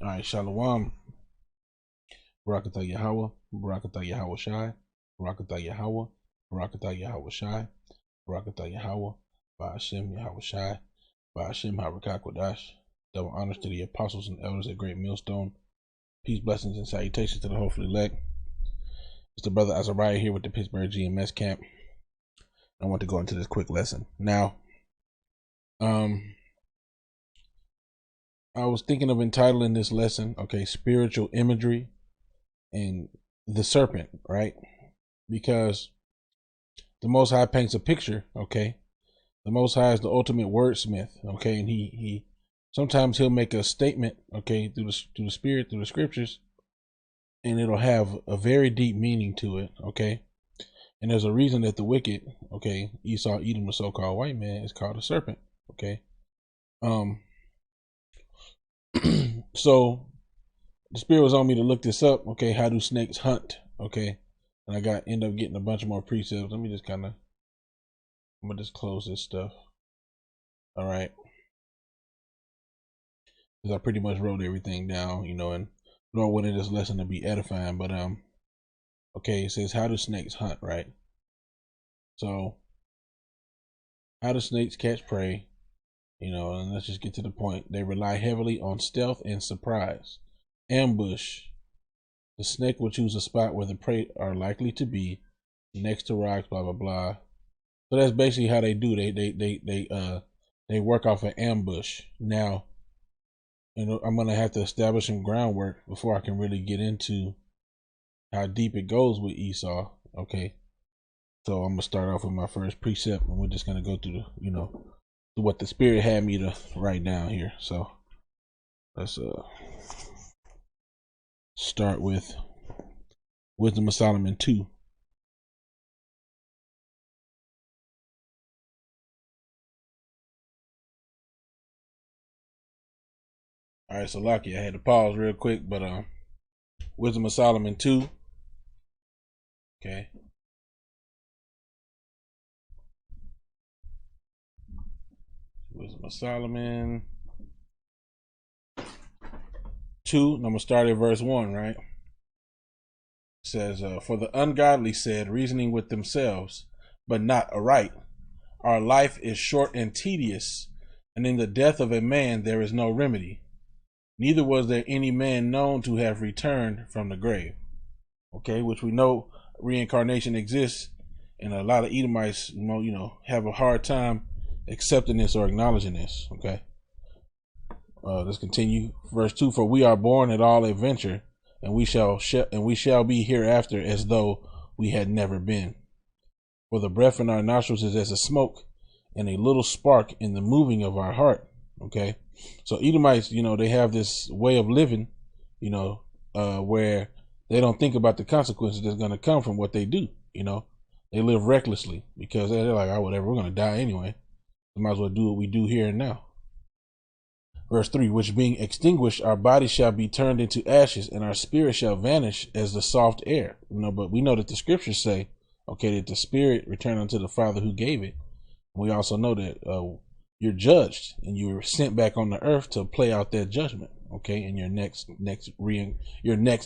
All right, Shalom. Barakatah Yahweh, Barakatah Yahweh Shai, Barakatah Yahweh, Barakatah Yahweh Shai, Barakatah Yahweh, Ba'ashem Yahweh Shai, Ba'ashem Harakakwadash. Double honors to the apostles and elders at Great Millstone. Peace, blessings, and salutations to the hopefully elect. It's the brother Azariah here with the Pittsburgh GMS camp. I want to go into this quick lesson. Now, I was thinking of entitling this lesson, spiritual imagery and the serpent, right? Because the Most High paints a picture, okay? The Most High is the ultimate wordsmith, okay? And he sometimes he'll make a statement, okay, through the Spirit, through the Scriptures, and it'll have a very deep meaning to it, okay? And there's a reason that the wicked, okay, Esau, Edom, the so-called white man, is called a serpent, okay? So the Spirit was on me to look this up, okay? How do snakes hunt, okay? And I end up getting a bunch more precepts. Let me just I'm gonna just close this stuff. All right, because I pretty much wrote everything down, and Lord wanted this lesson to be edifying. But okay, it says how do snakes hunt, right? So how do snakes catch prey? And let's just get to the point. They rely heavily on stealth and surprise, ambush. The snake will choose a spot where the prey are likely to be, next to rocks, blah blah blah. So that's basically how they do. They work off an ambush. Now, I'm gonna have to establish some groundwork before I can really get into how deep it goes with Esau. Okay, so I'm gonna start off with my first precept, and we're just gonna go through what the Spirit had me to write down here. So let's start with Wisdom of Solomon 2. All right, so Lucky, I had to pause real quick, but Wisdom of Solomon 2. Okay. Wisdom of Solomon 2. I'm gonna start at verse 1, right? It says, for the ungodly said, reasoning with themselves, but not aright, our life is short and tedious, and in the death of a man there is no remedy. Neither was there any man known to have returned from the grave. Okay, which we know reincarnation exists, and a lot of Edomites, have a hard time accepting this or acknowledging this. Okay, let's continue. Verse 2: For we are born at all adventure, and we shall be hereafter as though we had never been. For the breath in our nostrils is as a smoke, and a little spark in the moving of our heart. Okay, so Edomites, they have this way of living, where they don't think about the consequences that's going to come from what they do. They live recklessly because they're like, oh, whatever, we're going to die anyway. We might as well do what we do here and now. Verse 3: which being extinguished, our bodies shall be turned into ashes, and our spirit shall vanish as the soft air. But we know that the scriptures say, okay, that the spirit returned unto the Father who gave it. We also know that you're judged and you were sent back on the earth to play out that judgment, okay, in your next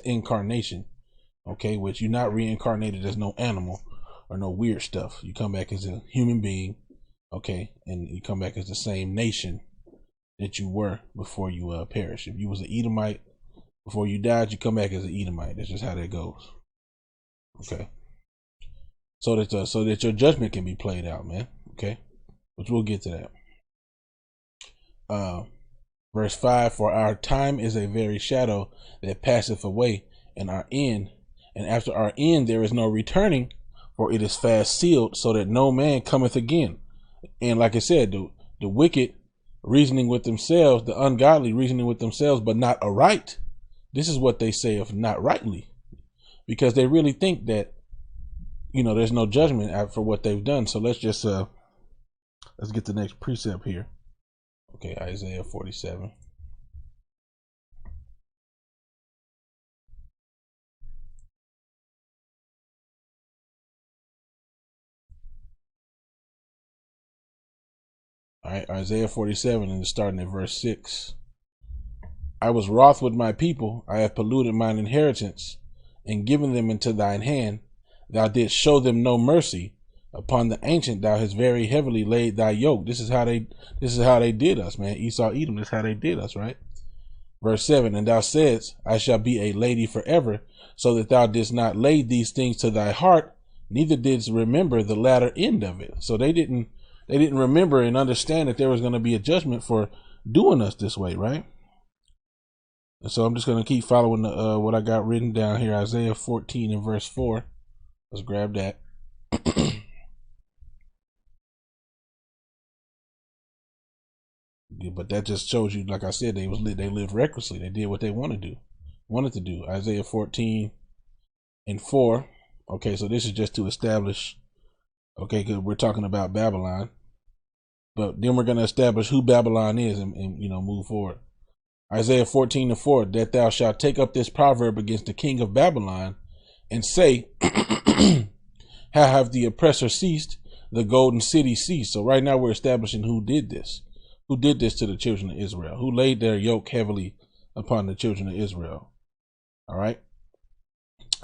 incarnation, okay, which you're not reincarnated as no animal or no weird stuff. You come back as a human being, okay, and you come back as the same nation that you were before you perish. If you was an Edomite before you died, you come back as an Edomite. That's just how that goes, okay. So that your judgment can be played out, man. Okay, which we'll get to that. Verse 5: for our time is a very shadow that passeth away, and our end, and after our end there is no returning, for it is fast sealed, so that no man cometh again. And like I said, the wicked reasoning with themselves, the ungodly reasoning with themselves, but not aright. This is what they say of not rightly, because they really think that there's no judgment for what they've done. So let's just let's get the next precept here. Okay, Isaiah 47. All right, Isaiah 47, and starting at verse 6. I was wroth with my people. I have polluted mine inheritance and given them into thine hand. Thou didst show them no mercy. Upon the ancient thou hast very heavily laid thy yoke. This is how they did us, man. Esau, Edom, this is how they did us, right? Verse 7, and thou saidst, I shall be a lady forever, so that thou didst not lay these things to thy heart, neither didst remember the latter end of it. So they didn't remember and understand that there was going to be a judgment for doing us this way, right? And so I'm just going to keep following what I got written down here. Isaiah 14 and verse 4. Let's grab that. Yeah, but that just shows you, like I said, they lived recklessly. They did what they wanted to do. Isaiah 14 and 4. Okay, so this is just to establish. Okay, because we're talking about Babylon, but then we're going to establish who Babylon is and move forward. Isaiah 14 and 4, that thou shalt take up this proverb against the king of Babylon and say, how have the oppressor ceased, the golden city ceased. So right now we're establishing who did this. Who did this to the children of Israel? Who laid their yoke heavily upon the children of Israel? All right.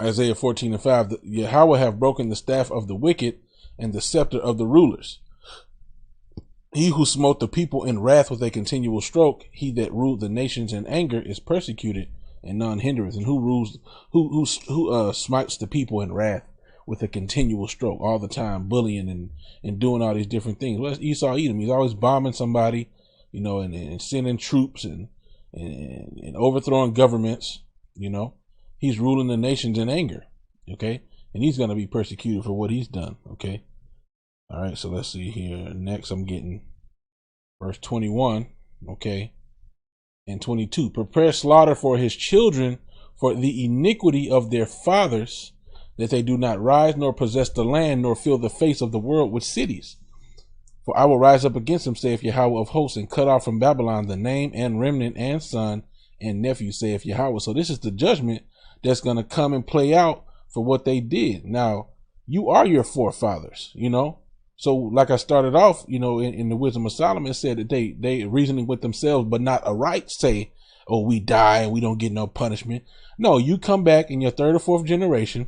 Isaiah 14 and 5, Yahweh have broken the staff of the wicked and the scepter of the rulers. He who smote the people in wrath with a continual stroke, he that ruled the nations in anger is persecuted and none hindereth. And who smites the people in wrath with a continual stroke all the time, bullying and doing all these different things? Well, Esau, Edom. He's always bombing somebody, and sending troops and overthrowing governments. He's ruling the nations in anger. Okay, and he's going to be persecuted for what he's done. Okay. All right, so let's see here. Next, I'm getting verse 21, okay, and 22. Prepare slaughter for his children for the iniquity of their fathers, that they do not rise nor possess the land, nor fill the face of the world with cities. For I will rise up against them, saith Yahweh of hosts, and cut off from Babylon the name and remnant and son and nephew, saith Yahweh. So this is the judgment that's going to come and play out for what they did. Now, you are your forefathers, So like I started off, in the Wisdom of Solomon, it said that they reasoning with themselves, but not aright, say, oh, we die and we don't get no punishment. No, you come back in your third or fourth generation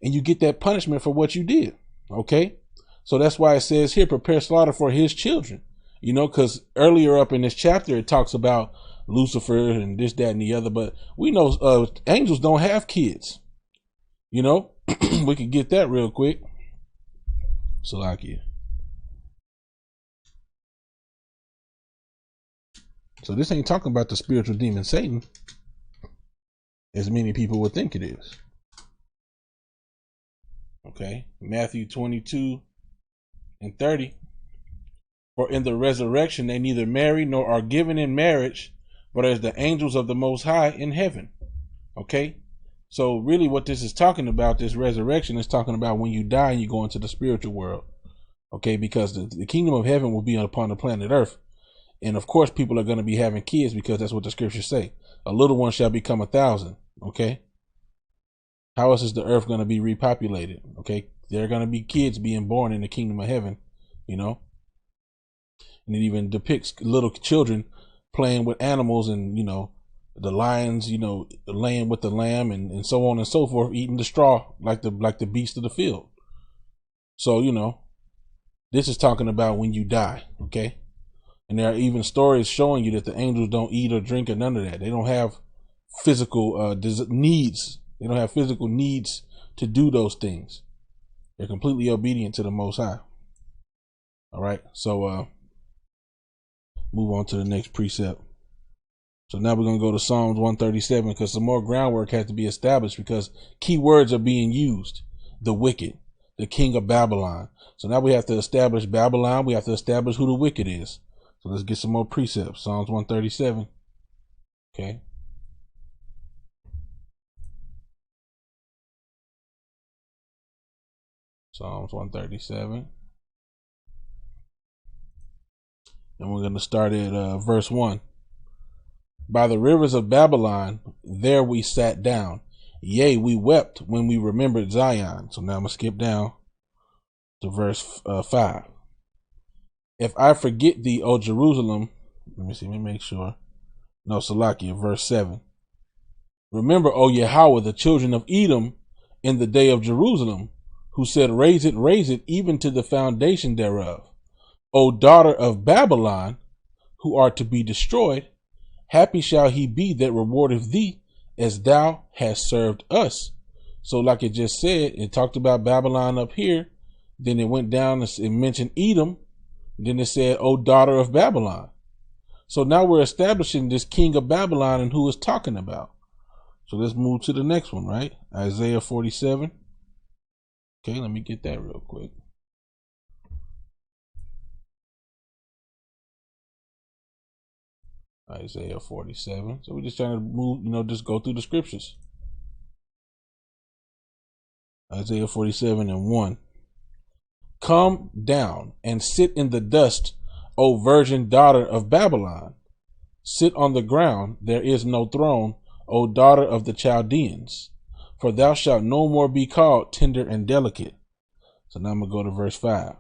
and you get that punishment for what you did. Okay. So that's why it says here, prepare slaughter for his children, because earlier up in this chapter, it talks about Lucifer and this, that, and the other, but we know angels don't have kids. We could get that real quick. Salakia. So this ain't talking about the spiritual demon Satan, as many people would think it is. Okay, Matthew 22 and 30. For in the resurrection they neither marry nor are given in marriage, but as the angels of the Most High in heaven. Okay, so really what this is talking about, this resurrection, is talking about when you die and you go into the spiritual world. Okay, because the kingdom of heaven will be upon the planet Earth. And of course, people are going to be having kids because that's what the scriptures say. A little one shall become 1,000. Okay. How else is the earth going to be repopulated? Okay. There are going to be kids being born in the kingdom of heaven, And it even depicts little children playing with animals and, the lions, laying with the lamb and so on and so forth, eating the straw like the beast of the field. So, this is talking about when you die. Okay. And there are even stories showing you that the angels don't eat or drink or none of that. They don't have physical needs. They don't have physical needs to do those things. They're completely obedient to the Most High. All right. So move on to the next precept. So now we're going to go to Psalms 137 because some more groundwork has to be established because key words are being used. The wicked, the king of Babylon. So now we have to establish Babylon. We have to establish who the wicked is. So let's get some more precepts. Psalms 137. Okay. Psalms 137. And we're going to start at verse 1. By the rivers of Babylon, there we sat down. Yea, we wept when we remembered Zion. So now I'm going to skip down to verse 5. If I forget thee, O Jerusalem, let me make sure. No, Salakia, verse 7. Remember, O Yahweh, the children of Edom in the day of Jerusalem, who said, raise it, even to the foundation thereof. O daughter of Babylon, who are to be destroyed, happy shall he be that rewardeth thee, as thou hast served us. So like it just said, it talked about Babylon up here, then it went down and mentioned Edom, then it said, O daughter of Babylon. So now we're establishing this king of Babylon and who it's talking about. So let's move to the next one, right? Isaiah 47. Okay, let me get that real quick. Isaiah 47. So we're just trying to move, just go through the scriptures. Isaiah 47 and 1. Come down and sit in the dust, O virgin daughter of Babylon. Sit on the ground, there is no throne, O daughter of the Chaldeans. For thou shalt no more be called tender and delicate. So now I'm going to go to verse 5.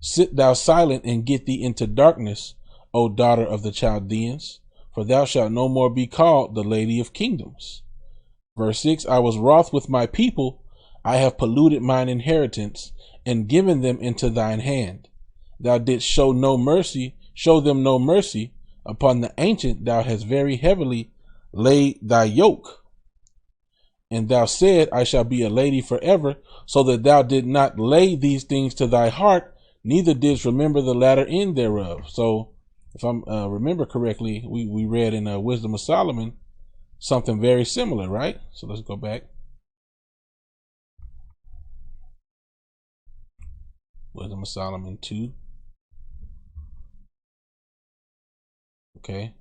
Sit thou silent and get thee into darkness, O daughter of the Chaldeans, for thou shalt no more be called the lady of kingdoms. Verse 6, I was wroth with my people, I have polluted mine inheritance, and given them into thine hand. Thou didst show them no mercy, upon the ancient thou hast very heavily laid thy yoke. And thou said, I shall be a lady forever, so that thou did not lay these things to thy heart, neither didst remember the latter end thereof. So, if I remember correctly, we read in Wisdom of Solomon something very similar, right? So let's go back. Wisdom of Solomon 2. Okay.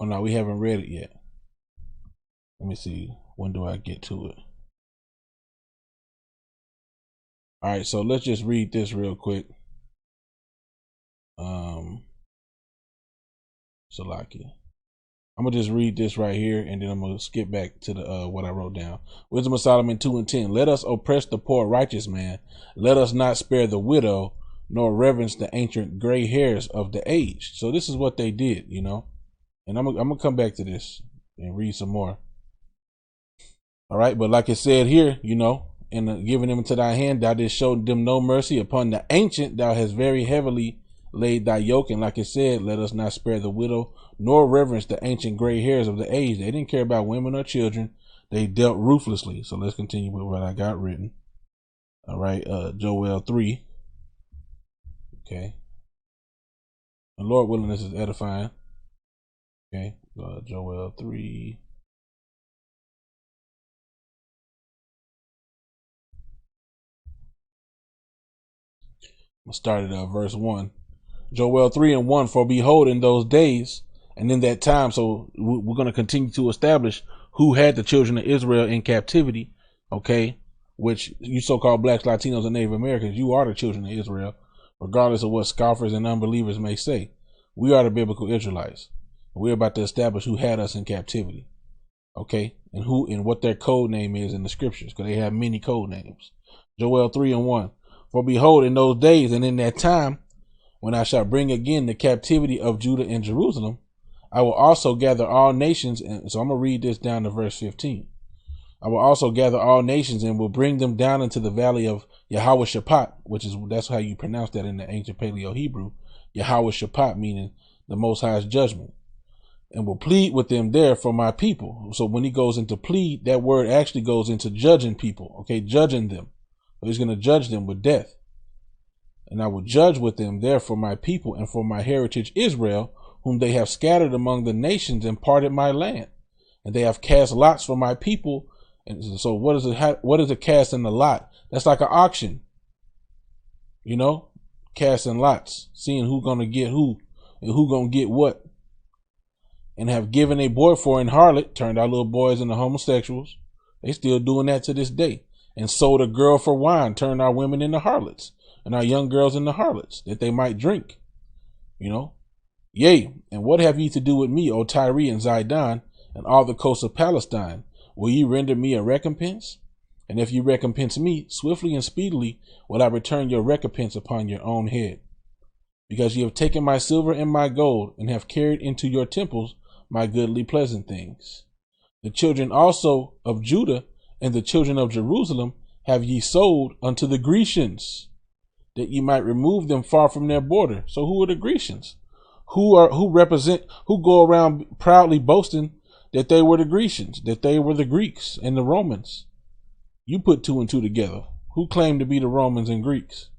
Oh no, we haven't read it yet. Let me see. When do I get to it? All right, so let's just read this real quick. Salakia. I'm gonna just read this right here, and then I'm gonna skip back to the what I wrote down. Wisdom of Solomon 2 and 10. Let us oppress the poor righteous man. Let us not spare the widow, nor reverence the ancient gray hairs of the aged. So this is what they did, And I'm gonna come back to this and read some more. All right, but like it said here, and giving them into thy hand, thou didst show them no mercy. Upon the ancient thou hast very heavily laid thy yoke. And like it said, let us not spare the widow, nor reverence the ancient gray hairs of the age. They didn't care about women or children. They dealt ruthlessly. So let's continue with what I got written. All right, Joel 3. Okay. And Lord willing, this is edifying. Okay, Joel 3. I'm started at verse 1. Joel 3 and 1. For behold, in those days and in that time, so we're going to continue to establish who had the children of Israel in captivity, okay, which you so-called blacks, Latinos, and Native Americans, you are the children of Israel, regardless of what scoffers and unbelievers may say. We are the biblical Israelites. We're about to establish who had us in captivity, okay, and who and what their code name is in the scriptures, because they have many code names. Joel 3 and 1. For behold, in those days and in that time, when I shall bring again the captivity of Judah and Jerusalem, I will also gather all nations. And so I'm going to read this down to verse 15. I will also gather all nations and will bring them down into the valley of Yahweh Shaphat, that's how you pronounce that in the ancient Paleo Hebrew. Yahweh Shaphat, meaning the Most High's judgment, and will plead with them there for my people. So when he goes into plead, that word actually goes into judging people, okay, judging them. So he's going to judge them with death. And I will judge with them there for my people and for my heritage Israel, whom they have scattered among the nations and parted my land. And they have cast lots for my people. And so what is it casting the lot? That's like an auction, casting lots, seeing who's going to get who and who going to get what. And have given a boy for an harlot, turned our little boys into homosexuals. They still doing that to this day. And sold a girl for wine, turned our women into harlots, and our young girls into harlots, that they might drink. Yea, and what have ye to do with me, O Tyre and Zidon, and all the coasts of Palestine? Will ye render me a recompense? And if ye recompense me, swiftly and speedily will I return your recompense upon your own head. because ye have taken my silver and my gold, and have carried into your temples my goodly pleasant things. The children also of Judah and the children of Jerusalem have ye sold unto the Grecians, that ye might remove them far from their border. So who are the Grecians? Who go around proudly boasting that they were the Grecians, that they were the Greeks and the Romans? You put two and two together. Who claimed to be the Romans and Greeks?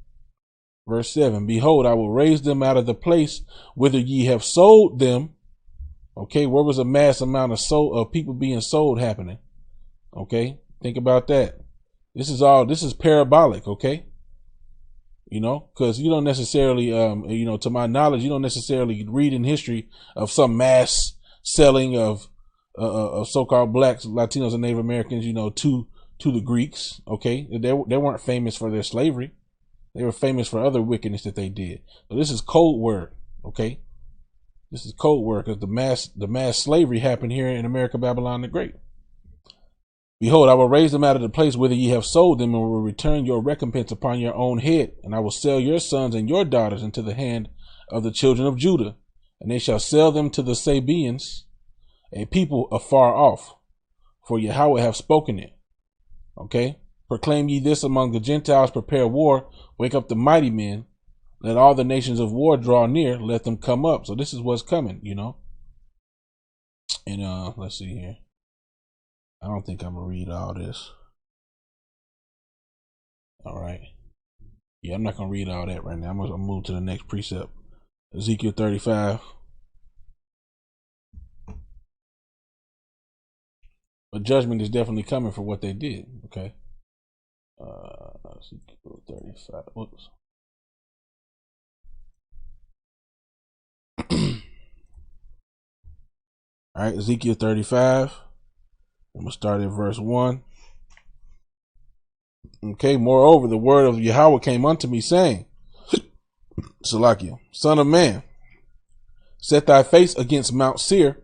Verse 7, behold, I will raise them out of the place whither ye have sold them. Okay, where was a mass amount of people being sold happening? Okay, think about that. This is parabolic, okay? Because you don't necessarily, to my knowledge, you don't necessarily read in history of some mass selling of so-called blacks, Latinos, and Native Americans, to the Greeks, okay? They weren't famous for their slavery. They were famous for other wickedness that they did. So this is code word, okay? This is code word because the mass slavery happened here in America, Babylon the Great. Behold, I will raise them out of the place whither ye have sold them, and will return your recompense upon your own head. And I will sell your sons and your daughters into the hand of the children of Judah, and they shall sell them to the Sabaeans, a people afar off, for Yahweh have spoken it. Okay? Proclaim ye this among the Gentiles, prepare war, wake up the mighty men, let all the nations of war draw near, let them come up. So this is what's coming, And let's see here. I don't think I'm gonna read all this. All right. Yeah, I'm not gonna read all that right now. I'm gonna move to the next precept. Ezekiel 35. But judgment is definitely coming for what they did. Okay. Ezekiel 35. Whoops. All right, Ezekiel 35. I'm going to start at verse 1. Okay, moreover, the word of Yahweh came unto me, saying, Salakia, son of man, set thy face against Mount Seir,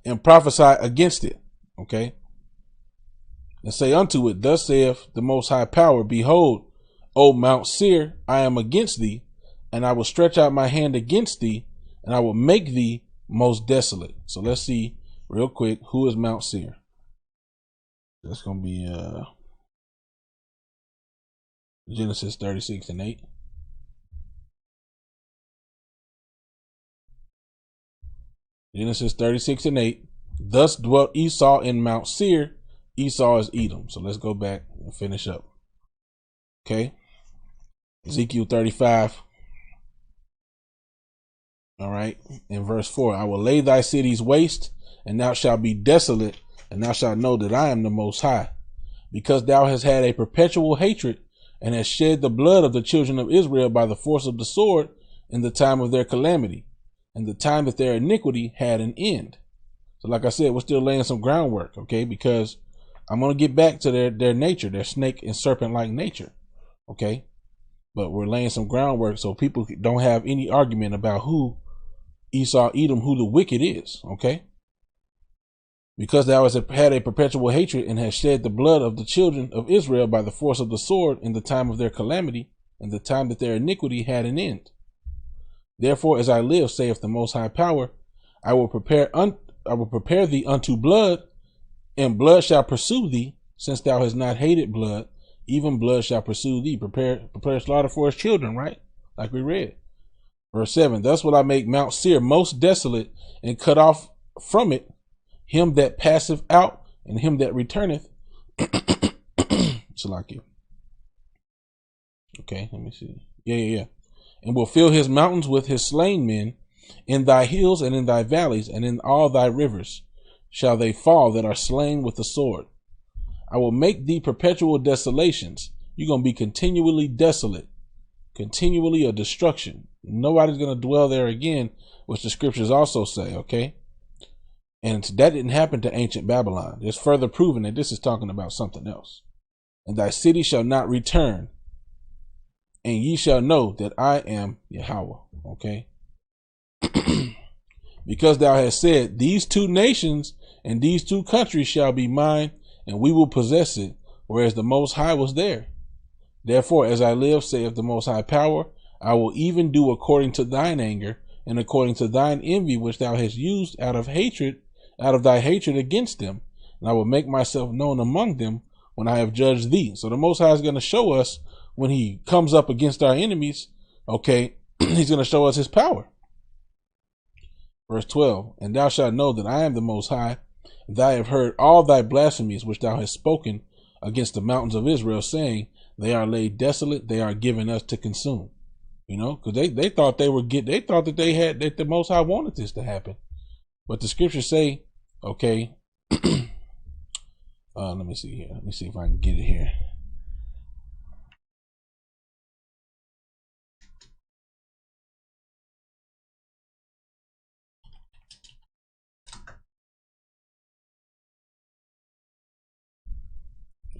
and prophesy against it. Okay. And say unto it, thus saith the Most High Power, behold, O Mount Seir, I am against thee, and I will stretch out my hand against thee, and I will make thee most desolate. So let's see real quick, who is Mount Seir? That's going to be Genesis 36 and 8. Genesis 36 and 8. Thus dwelt Esau in Mount Seir. Esau is Edom. So let's go back and finish up. Okay. Ezekiel 35. All right. In verse 4, I will lay thy cities waste, and thou shalt be desolate, and thou shalt know that I am the Most High, because thou hast had a perpetual hatred, and hast shed the blood of the children of Israel by the force of the sword in the time of their calamity, and the time that their iniquity had an end. So like I said, we're still laying some groundwork, okay, because I'm going to get back to their nature, their snake and serpent-like nature, okay? But we're laying some groundwork so people don't have any argument about who Esau, Edom, who the wicked is, okay? Because thou hast had a perpetual hatred, and hast shed the blood of the children of Israel by the force of the sword in the time of their calamity, and the time that their iniquity had an end. Therefore, as I live, saith the Most High Power, I will prepare thee unto blood, and blood shall pursue thee, since thou hast not hated blood, even blood shall pursue thee. Prepare slaughter for his children, right? Like we read. Verse 7, thus will I make Mount Seir most desolate, and cut off from it him that passeth out, and him that returneth. Salakia. Okay, let me see. Yeah. And will fill his mountains with his slain men. In thy hills and in thy valleys and in all thy rivers shall they fall that are slain with the sword. I will make thee perpetual desolations. You're going to be continually desolate, continually a destruction. Nobody's going to dwell there again, which the scriptures also say, okay? And that didn't happen to ancient Babylon. It's further proven that this is talking about something else. And thy city shall not return, and ye shall know that I am Yahweh, okay? Because thou hast said, these two nations and these two countries shall be mine, and we will possess it, whereas the Most High was there. Therefore, as I live, saith the Most High Power, I will even do according to thine anger and according to thine envy, which thou hast used out of thy hatred against them. And I will make myself known among them when I have judged thee. So the Most High is going to show us when he comes up against our enemies, okay, he's going to show us his power. Verse 12, and thou shalt know that I am the Most High, and I have heard all thy blasphemies which thou hast spoken against the mountains of Israel, saying, they are laid desolate, they are given us to consume. You know, because they thought they thought that that the Most High wanted this to happen. But the scriptures say, okay, let me see here. Let me see if I can get it here.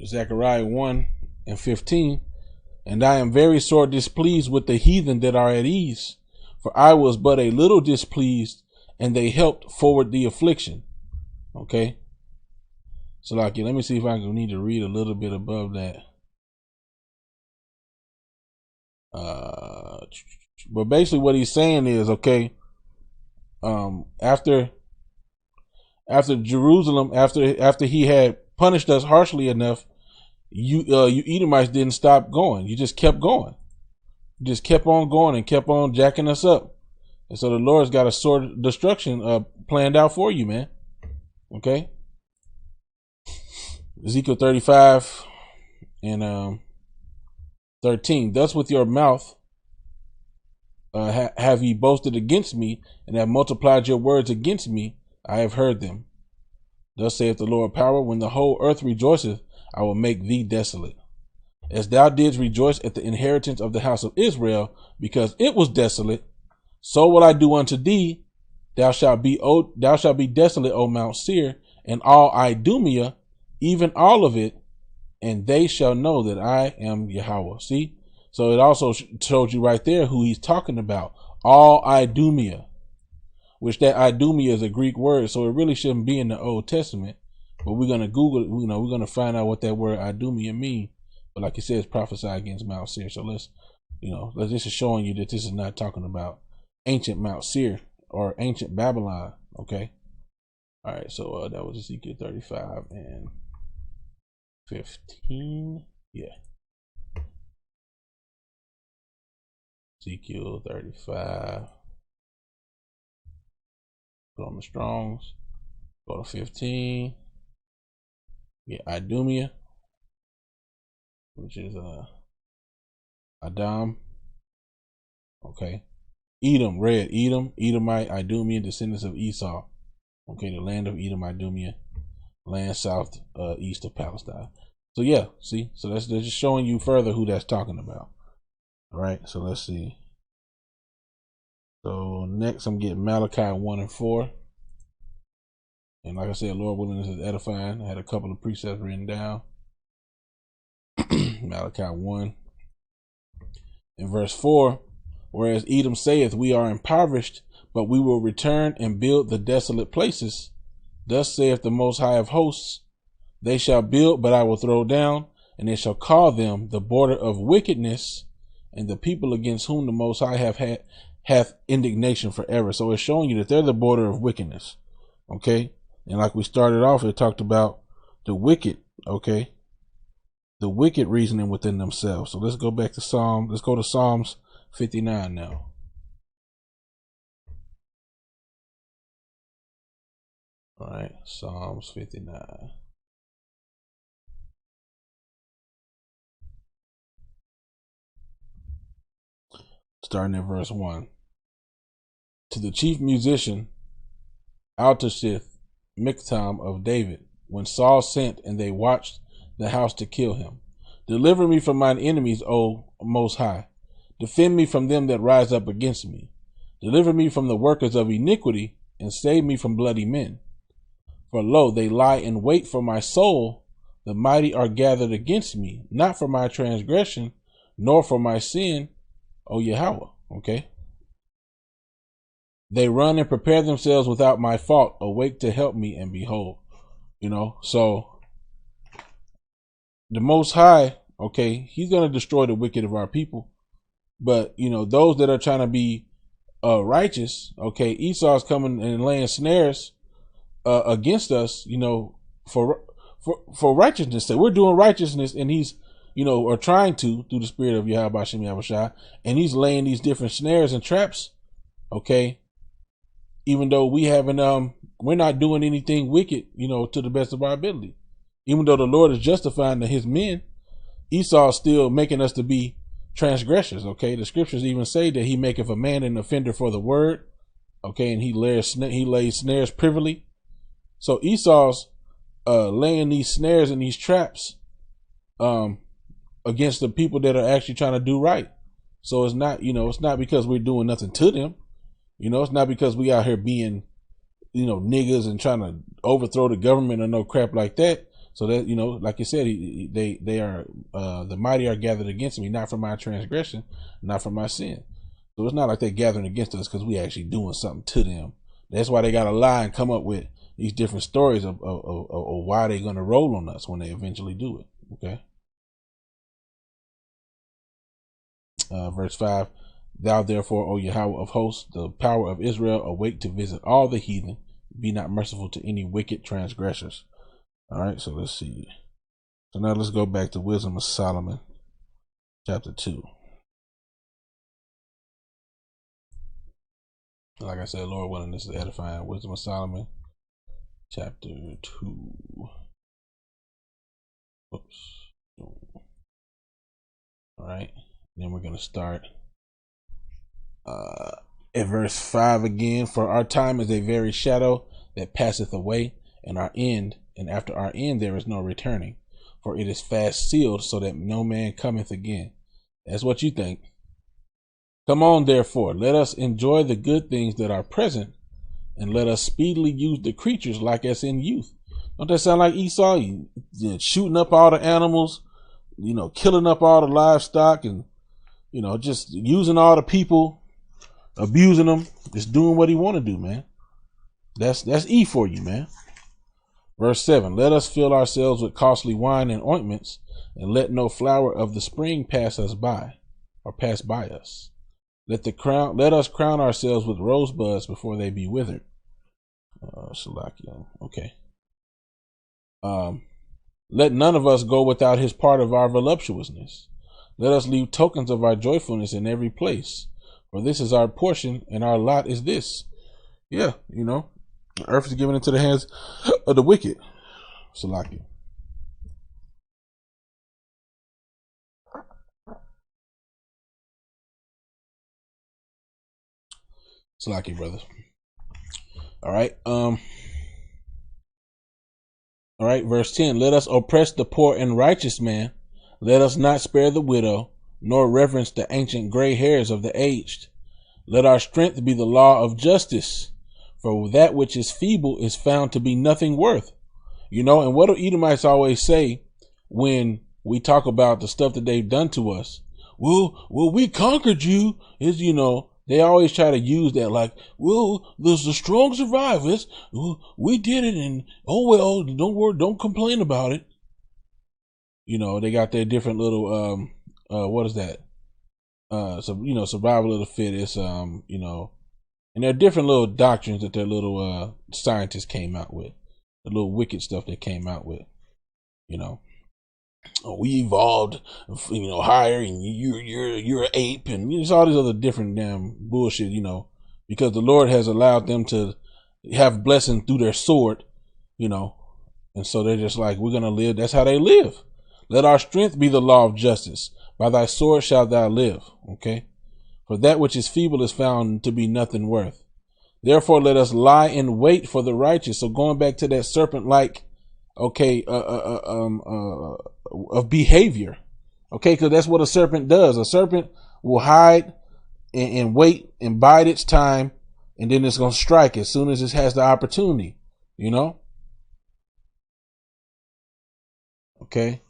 Zechariah 1:15, and I am very sore displeased with the heathen that are at ease, for I was but a little displeased, and they helped forward the affliction. Okay. So like, let me see if I can need to read a little bit above that. But basically what he's saying is, okay, after Jerusalem, after he had punished us harshly enough, you Edomites didn't stop going. You just kept going. You just kept on going and kept on jacking us up. And so the Lord's got a sword of destruction planned out for you, man. Okay. Ezekiel 35 and 13. Thus with your mouth have ye boasted against me, and have multiplied your words against me. I have heard them. Thus saith the Lord power, when the whole earth rejoiceth, I will make thee desolate. As thou didst rejoice at the inheritance of the house of Israel, because it was desolate, so will I do unto thee. Thou shalt be desolate, O Mount Seir, and all Idumea, even all of it, and they shall know that I am Yahweh. See? So it also showed you right there who he's talking about. All Idumea, which that Idumea is a Greek word, so it really shouldn't be in the Old Testament. But we're going to Google it, we're going to find out what that word Idumea means. But like it says, prophesy against Mount Seir. So this is showing you that this is not talking about ancient Mount Seir or ancient Babylon. Okay. All right. So that was Ezekiel 35 and 15. Yeah. Ezekiel 35. Put on the Strongs. Go to 15. Yeah, Idumea, which is Adam. Okay. Edom, red, Edom, Edomite, Idumea, descendants of Esau. Okay, the land of Edom, Idumea, land south east of Palestine. So yeah, see, so they're just showing you further who that's talking about. All right, so let's see. So next I'm getting Malachi 1 and 4. And like I said, Lord willing, this is edifying. I had a couple of precepts written down. Malachi 1 in verse 4. Whereas Edom saith, we are impoverished, but we will return and build the desolate places. Thus saith the Most High of hosts, they shall build, but I will throw down, and they shall call them the border of wickedness, and the people against whom the Most High hath indignation forever. So it's showing you that they're the border of wickedness. Okay. And like we started off, it talked about the wicked, okay? The wicked reasoning within themselves. So let's go back to let's go to Psalms 59 now. All right, Psalms 59. Starting at verse 1. To the chief musician, Altashith, Miktam of David, when Saul sent and they watched the house to kill him. Deliver me from mine enemies, O Most High. Defend me from them that rise up against me. Deliver me from the workers of iniquity, and save me from bloody men. For lo, they lie in wait for my soul. The mighty are gathered against me, not for my transgression, nor for my sin, O Yahweh. Okay. They run and prepare themselves without my fault. Awake to help me, and behold. So the Most High, okay, he's going to destroy the wicked of our people. But those that are trying to be righteous, okay, Esau's coming and laying snares against us, for righteousness sake. We're doing righteousness, and he's or trying to, through the spirit of Yahweh Shem Yahushua, and he's laying these different snares and traps, okay, even though we're not doing anything wicked, to the best of our ability. Even though the Lord is justifying his men, Esau is still making us to be transgressors, okay? The scriptures even say that he maketh a man an offender for the word, okay, and he lays snares privily. So Esau's laying these snares and these traps against the people that are actually trying to do right. So it's not, it's not because we're doing nothing to them. It's not because we out here being, niggas and trying to overthrow the government or no crap like that. So that, like you said, they are, the mighty are gathered against me, not for my transgression, not for my sin. So it's not like they're gathering against us because we actually doing something to them. That's why they got to lie and come up with these different stories of why they're going to roll on us when they eventually do it. Okay. Verse 5, thou therefore, O Yahweh of hosts, the power of Israel, awake to visit all the heathen, be not merciful to any wicked transgressors. All right, so let's see. So now let's go back to Wisdom of Solomon, chapter 2. Like I said, Lord willing, this is edifying. Wisdom of Solomon, chapter 2. Oops. All right, then we're going to start at verse 5 again. For our time is a very shadow that passeth away, and our end, and after our end there is no returning, for it is fast sealed, so that no man cometh again. That's what you think. Come on, therefore, let us enjoy the good things that are present, and let us speedily use the creatures like as in youth. Don't that sound like Esau? Shooting up all the animals, killing up all the livestock, and just using all the people, abusing them, just doing what he want to do, man. That's E for you, man. Verse 7, let us fill ourselves with costly wine and ointments, and let no flower of the spring pass us by, or pass by us. Let us crown ourselves with rosebuds before they be withered. Shalakia. Okay. Let none of us go without his part of our voluptuousness. Let us leave tokens of our joyfulness in every place, for this is our portion, and our lot is this. Yeah, the earth is given into the hands of the wicked. Salaki. Salaki, brothers. All right. All right. Verse 10. Let us oppress the poor and righteous man. Let us not spare the widow, nor reverence the ancient gray hairs of the aged. Let our strength be the law of justice. For that which is feeble is found to be nothing worth. And what do Edomites always say when we talk about the stuff that they've done to us? Well, we conquered you. They always try to use that like, well, there's the strong survivors. We did it, and oh well, don't worry, don't complain about it. They got their different little what is that? So survival of the fittest, and there are different little doctrines that their little scientists came out with, the little wicked stuff they came out with. We evolved, higher, and you're an ape, and it's all these other different damn bullshit, because the Lord has allowed them to have blessing through their sword, and so they're just like, we're gonna live. That's how they live. Let our strength be the law of justice. By thy sword shalt thou live. Okay. For that which is feeble is found to be nothing worth. Therefore, let us lie in wait for the righteous. So going back to that serpent-like, okay, of behavior, okay, because that's what a serpent does. A serpent will hide and wait and bide its time, and then it's going to strike as soon as it has the opportunity, okay,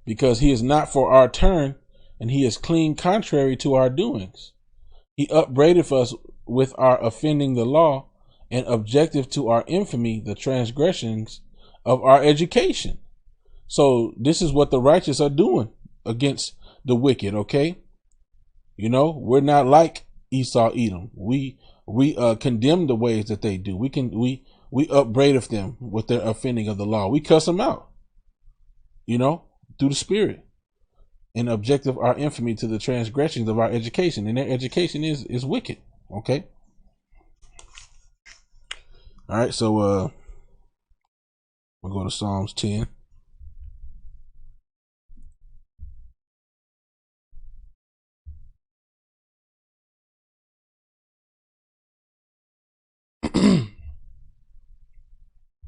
because he is not for our turn, and he is clean contrary to our doings. He upbraideth us with our offending the law, and objective to our infamy, the transgressions of our education. So this is what the righteous are doing against the wicked, okay? You know, we're not like Esau, Edom. We condemn the ways that they do. We upbraideth them with their offending of the law. We cuss them out, you know, through the Spirit, and objective our infamy to the transgressions of our education, and their education is wicked. Okay. All right, so we'll go to Psalms 10.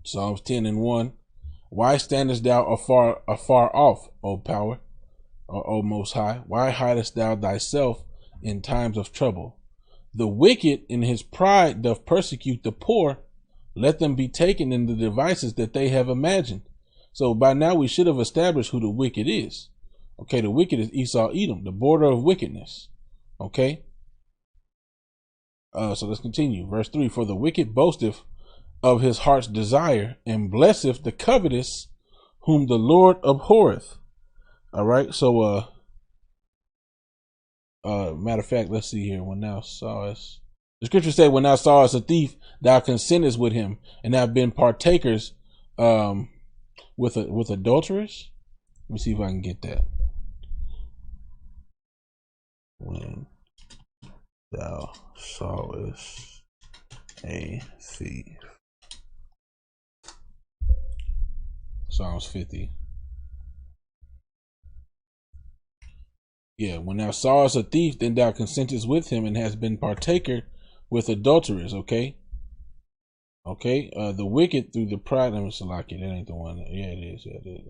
Psalms 10:1. Why standest thou afar off, O power, or O Most High? Why hidest thou thyself in times of trouble? The wicked in his pride doth persecute the poor. Let them be taken in the devices that they have imagined. So by now we should have established who the wicked is. Okay, the wicked is Esau, Edom, the border of wickedness. Okay. So let's continue. Verse 3. For the wicked boasteth of his heart's desire, and blesseth the covetous, whom the Lord abhorreth. All right. So, matter of fact, let's see here. When thou sawest, the scripture said, when thou sawest a thief, thou consentest with him, and have been partakers, with adulterers. Let me see if I can get that. When thou sawest a thief. Psalms 50. Yeah, when thou sawest a thief, then thou consentest with him, and hast been partaker with adulterers. Okay. Okay. The wicked through the pride. Let me select it. That ain't the one. Yeah, it is. Yeah, it is.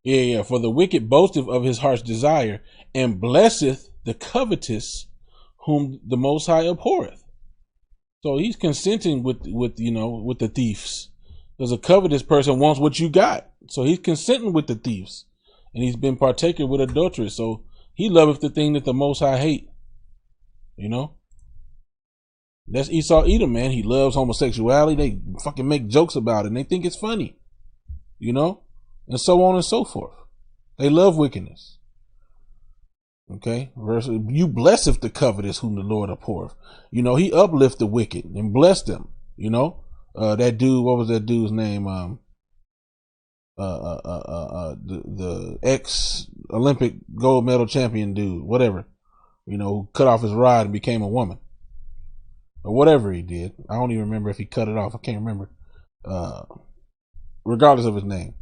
Yeah. For the wicked boasteth of his heart's desire, and blesseth the covetous, whom the Most High abhorreth. So he's consenting with the thieves. Because a covetous person wants what you got. So he's consenting with the thieves. And he's been partaker with adulterers. So he loveth the thing that the Most High hate. You know? That's Esau Edom, man. He loves homosexuality. They fucking make jokes about it, and they think it's funny. You know? And so on and so forth. They love wickedness. Okay, verse, you blesseth the covetous, whom the Lord abhorreth. You know, he uplift the wicked and bless them. You know, that dude, what was that dude's name? The ex-Olympic gold medal champion dude, whatever. You know, who cut off his rod and became a woman, or whatever he did. I don't even remember if he cut it off. I can't remember. Regardless of his name.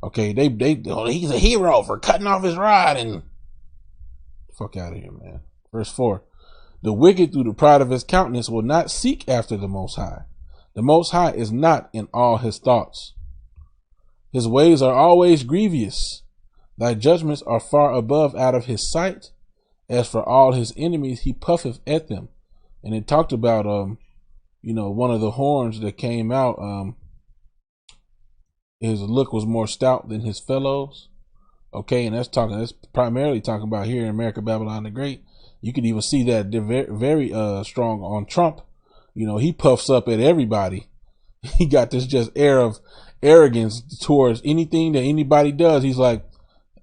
Okay, he's a hero for cutting off his rod and. Fuck out of here, man. Verse 4. The wicked through the pride of his countenance will not seek after the Most High. The Most High is not in all his thoughts. His ways are always grievous. Thy judgments are far above out of his sight. As for all his enemies, he puffeth at them. And it talked about, one of the horns that came out, his look was more stout than his fellows. Okay, and that's primarily talking about here in America, Babylon the Great. You could even see that they're very strong on Trump. You know, he puffs up at everybody. He got this just air of arrogance towards anything that anybody does. He's like,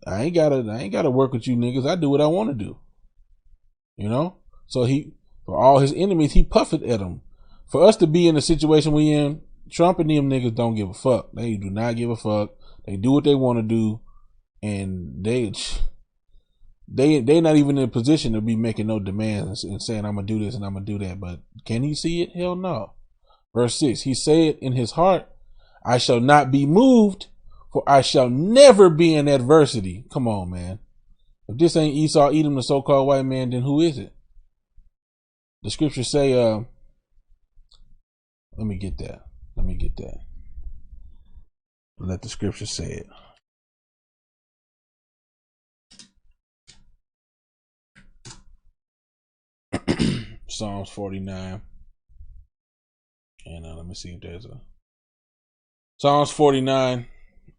I ain't gotta work with you niggas. I do what I want to do. You know? So for all his enemies, he puffeth at them. For us to be in the situation we in, Trump and them niggas don't give a fuck. They do not give a fuck. They do what they want to do. And they not even in a position to be making no demands and saying, I'm going to do this and I'm going to do that. But can he see it? Hell no. Verse 6, he said in his heart, I shall not be moved, for I shall never be in adversity. Come on, man. If this ain't Esau, Edom, the so-called white man, then who is it? The scriptures say, let me get that. Let the scripture say it. Psalms 49. And let me see if there's a Psalms 49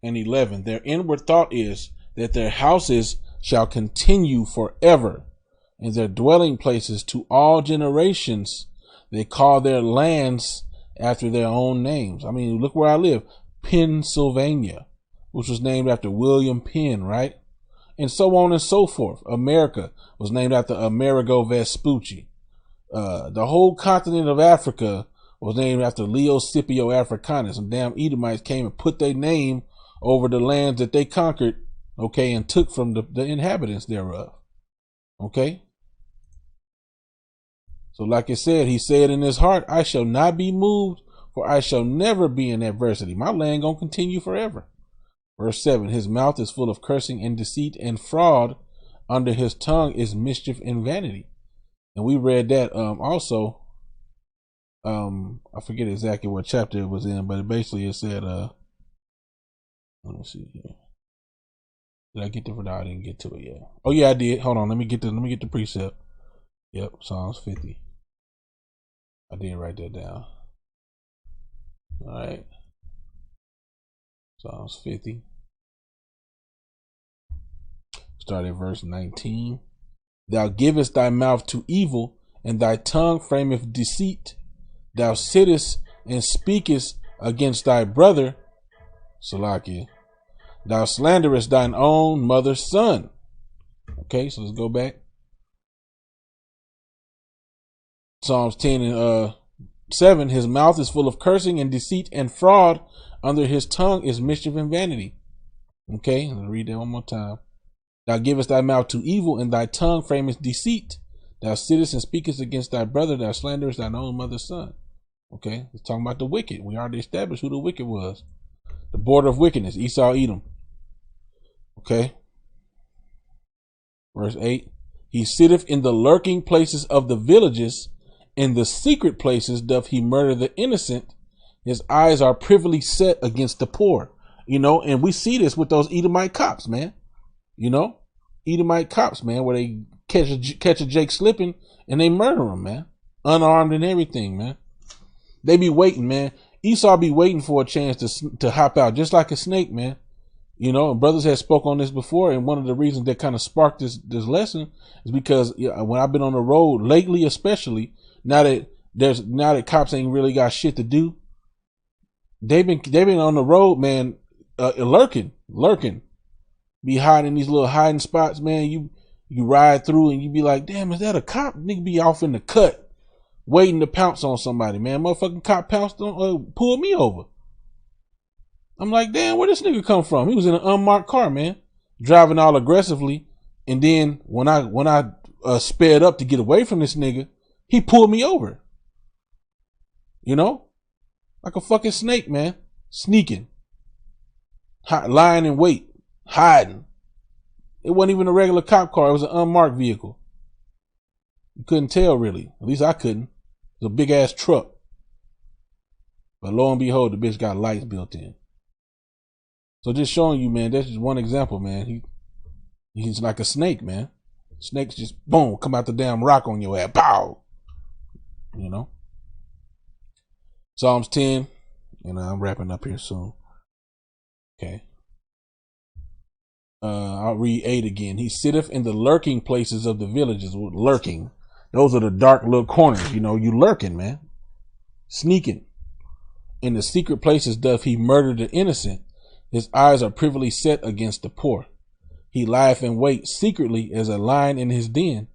and 11. Their inward thought is that their houses shall continue forever, and their dwelling places to all generations. They call their lands after their own names. I mean, look where I live, Pennsylvania. which was named after William Penn, right? And so on and so forth. America was named after Amerigo Vespucci. The whole continent of Africa was named after Leo Scipio Africanus. Some damn Edomites came and put their name over the lands that they conquered, okay, and took from the inhabitants thereof. Okay? So like it said, he said in his heart, I shall not be moved, for I shall never be in adversity. My land gonna continue forever. Verse 7, his mouth is full of cursing and deceit and fraud. Under his tongue is mischief and vanity. And we read that also. I forget exactly what chapter it was in, but it said, let me see here. Did I get to it? No, I didn't get to it yet. Oh yeah, I did. Hold on, let me get the precept. Yep, Psalms 50. I did write that down. All right. Psalms 50. Start at verse 19. Thou givest thy mouth to evil, and thy tongue frameth deceit. Thou sittest and speakest against thy brother, Salakia. Thou slanderest thine own mother's son. Okay, so let's go back. Psalms 10 and 7. His mouth is full of cursing and deceit and fraud. Under his tongue is mischief and vanity. Okay, let's read that one more time. Thou givest thy mouth to evil, and thy tongue frameth deceit. Thou sittest and speakest against thy brother. Thou slanderest thine own mother's son. Okay, it's talking about the wicked. We already established who the wicked was. The border of wickedness, Esau, Edom. Okay. Verse 8. He sitteth in the lurking places of the villages. In the secret places doth he murder the innocent. His eyes are privily set against the poor. You know, and we see this with those Edomite cops, man. You know, Edomite cops, man, where they catch a Jake slipping and they murder him, man. Unarmed and everything, man. They be waiting, man. Esau be waiting for a chance to hop out, just like a snake, man. You know, and brothers had spoke on this before, and one of the reasons that kind of sparked this lesson is because when I've been on the road lately, especially now that cops ain't really got shit to do, they've been on the road, man, lurking, be hiding in these little hiding spots, man. You ride through and you be like, damn, is that a cop? Nigga be off in the cut, waiting to pounce on somebody, man. Motherfucking cop pounced on, pulled me over. I'm like, damn, where this nigga come from? He was in an unmarked car, man, driving all aggressively. And then when I sped up to get away from this nigga, he pulled me over. You know, like a fucking snake, man, sneaking, lying in wait, hiding. It wasn't even a regular cop car. It was an unmarked vehicle. You couldn't tell, really. At least I couldn't. It was a big ass truck. But lo and behold, the bitch got lights built in. So just showing you, man, that's just one example, man. He's like a snake, man. Snakes just, boom, come out the damn rock on your ass. Pow! You know? Psalms 10. And I'm wrapping up here soon. Okay. I'll read 8 again. He sitteth in the lurking places of the villages. Lurking. Those are the dark little corners. You know, you lurking, man. Sneaking. In the secret places doth he murder the innocent. His eyes are privily set against the poor. He lieth in wait secretly as a lion in his den.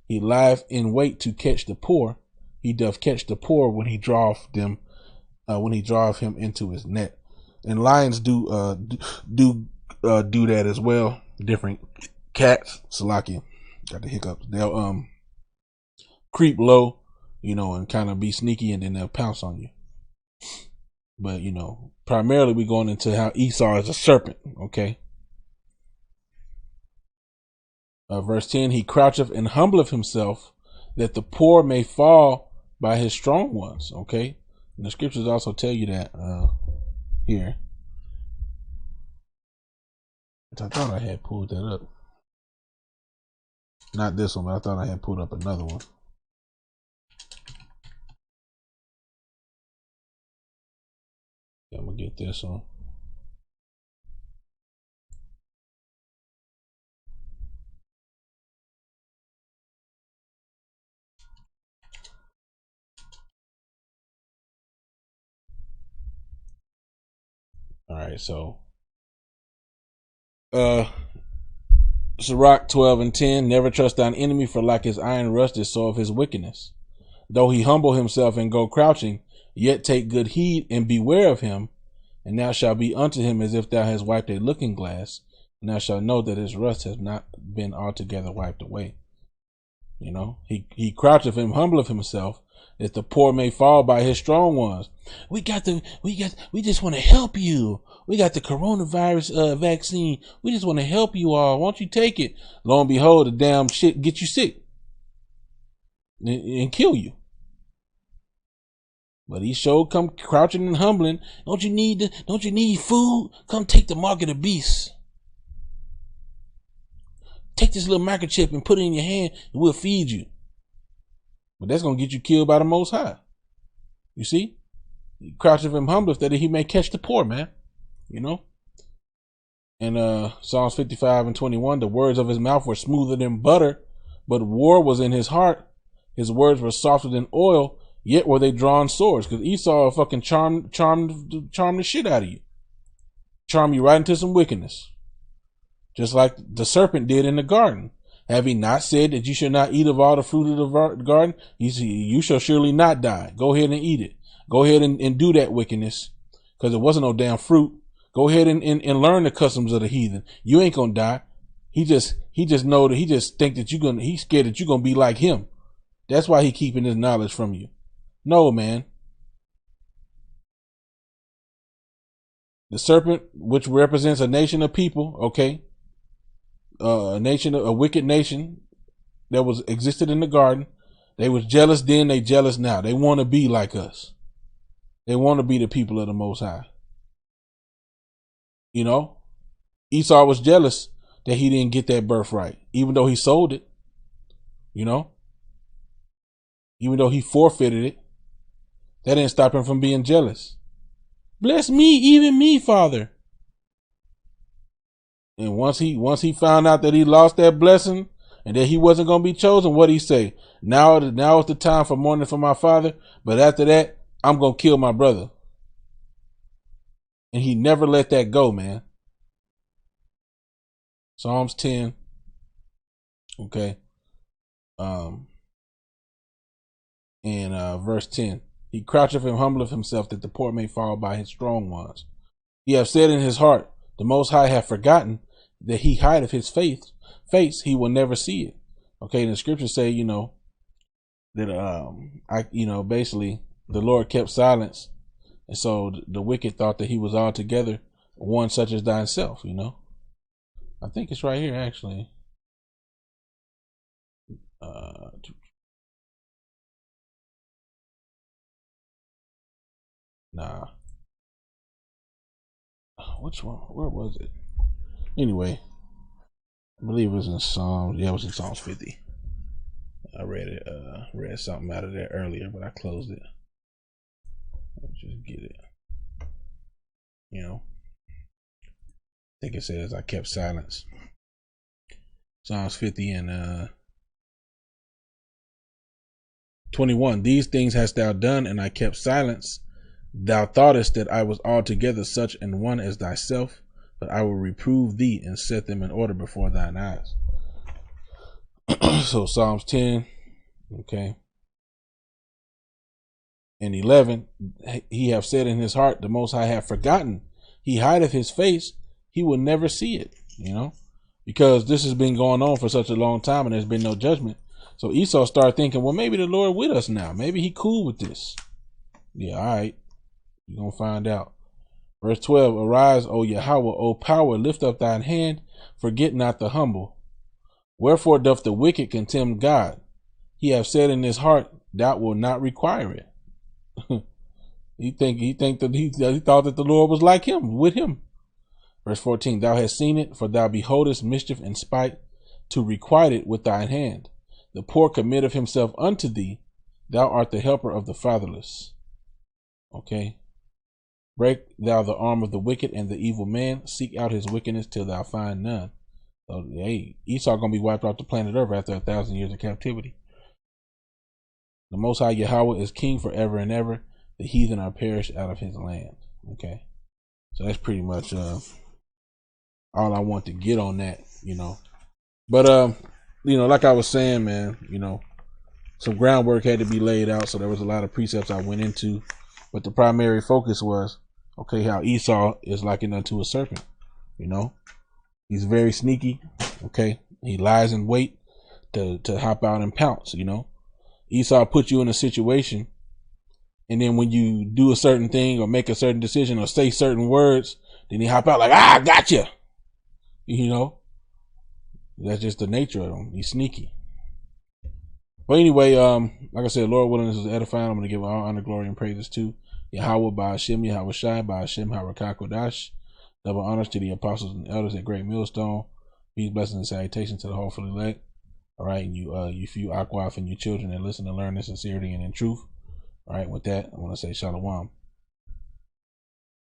He lieth in wait to catch the poor. He doth catch the poor when he draweth him into his net. And lions do that as well. Different cats, Salakia, got the hiccups. They'll creep low, you know, and kind of be sneaky, and then they'll pounce on you. But you know, primarily we're going into how Esau is a serpent. Okay. Verse 10, he croucheth and humbleth himself, that the poor may fall by his strong ones. Okay. And the scriptures also tell you that here. I thought I had pulled that up. Not this one, but I thought I had pulled up another one. Yeah, I'm gonna get this one. All right, so Uh, Sirach 12:10. Never trust thine enemy, for like his iron rusted, so of his wickedness. Though he humble himself and go crouching, yet take good heed and beware of him. And thou shalt be unto him as if thou hast wiped a looking glass, and thou shalt know that his rust has not been altogether wiped away. You know, he croucheth and humbleth himself, that the poor may fall by his strong ones. We just want to help you. We got the coronavirus vaccine. We just want to help you all. Won't you take it? Lo and behold, the damn shit get you sick and kill you. But he showed come crouching and humbling. Don't you need food? Come take the mark of the beast. Take this little microchip and put it in your hand, and we'll feed you. But that's gonna get you killed by the Most High. You see, he croucheth and humbleth that he may catch the poor, man. You know. And Psalms 55:21, the words of his mouth were smoother than butter, but war was in his heart. His words were softer than oil, yet were they drawn swords. Because Esau fucking charm the shit out of you. Charm you right into some wickedness. Just like the serpent did in the garden. Have he not said that you shall not eat of all the fruit of the garden? You shall surely not die. Go ahead and eat it. Go ahead and do that wickedness. Because it wasn't no damn fruit. Go ahead and learn the customs of the heathen. You ain't gonna die. He just know that he just think that he's scared that you're gonna be like him. That's why he keeping his knowledge from you. No, man. The serpent, which represents a nation of people, okay, a wicked nation that was existed in the garden. They was jealous then, they jealous now. They want to be like us. They want to be the people of the Most High. You know, Esau was jealous that he didn't get that birthright, even though he sold it. You know, even though he forfeited it, that didn't stop him from being jealous. Bless me, even me, Father. And once he found out that he lost that blessing and that he wasn't going to be chosen, what he say? Now is the time for mourning for my father, but after that, I'm going to kill my brother. And he never let that go, man. Psalms 10. Okay. Verse 10. He croucheth and humbleth himself that the poor may fall by his strong ones. He hath said in his heart, the Most High hath forgotten that he hideth his face, he will never see it. Okay, and the scriptures say, you know, that basically the Lord kept silence, and so the wicked thought that he was altogether one such as thyself, you know. I think it's right here actually. Nah. Which one? Where was it? Anyway, I believe it was in Psalms. Yeah, it was in Psalms 50. I read something out of there earlier, but I closed it. Let's just get it. You know, I think it says I kept silence. Psalms 50 and 21. These things hast thou done, and I kept silence. Thou thoughtest that I was altogether such an one as thyself, but I will reprove thee and set them in order before thine eyes. So Psalms 10, okay, and 11, he hath said in his heart, the Most High hath forgotten. He hideth his face, he will never see it, you know, because this has been going on for such a long time and there's been no judgment. So Esau started thinking, well, maybe the Lord with us now. Maybe he cool with this. Yeah, all right. You're going to find out. Verse 12, arise, O Yahweh, O power, lift up thine hand, forget not the humble. Wherefore doth the wicked contemn God? He hath said in his heart, thou wilt not require it. He thought that the Lord was like him, with him. Verse 14, thou hast seen it, for thou beholdest mischief and spite, to requite it with thine hand. The poor committeth himself unto thee. Thou art the helper of the fatherless. Okay. Break thou the arm of the wicked and the evil man. Seek out his wickedness till thou find none. So, hey, Esau gonna be wiped off the planet Earth after 1,000 years of captivity. The Most High Yahweh is king forever and ever. The heathen are perished out of his land. Okay. So that's pretty much all I want to get on that, But like I was saying, man, some groundwork had to be laid out, so there was a lot of precepts I went into. But the primary focus was, okay, how Esau is likened unto a serpent. He's very sneaky. Okay, he lies in wait to hop out and pounce. Esau put you in a situation, and then when you do a certain thing or make a certain decision or say certain words, then he hop out like, I gotcha. That's just the nature of him. He's sneaky. But anyway, like I said, Lord willing, this is edifying. I'm going to give all honor, glory, and praises to Yahweh, Ba'ashem, Yahweh Shai, Ba'ashem, Harakakodash. Double honors to the apostles and elders at Great Millstone. Peace, blessings, and salutations to the hopefully elect. All right, and you few Akwaf and your children that listen and learn in sincerity and in truth. All right, with that, I want to say Shalom.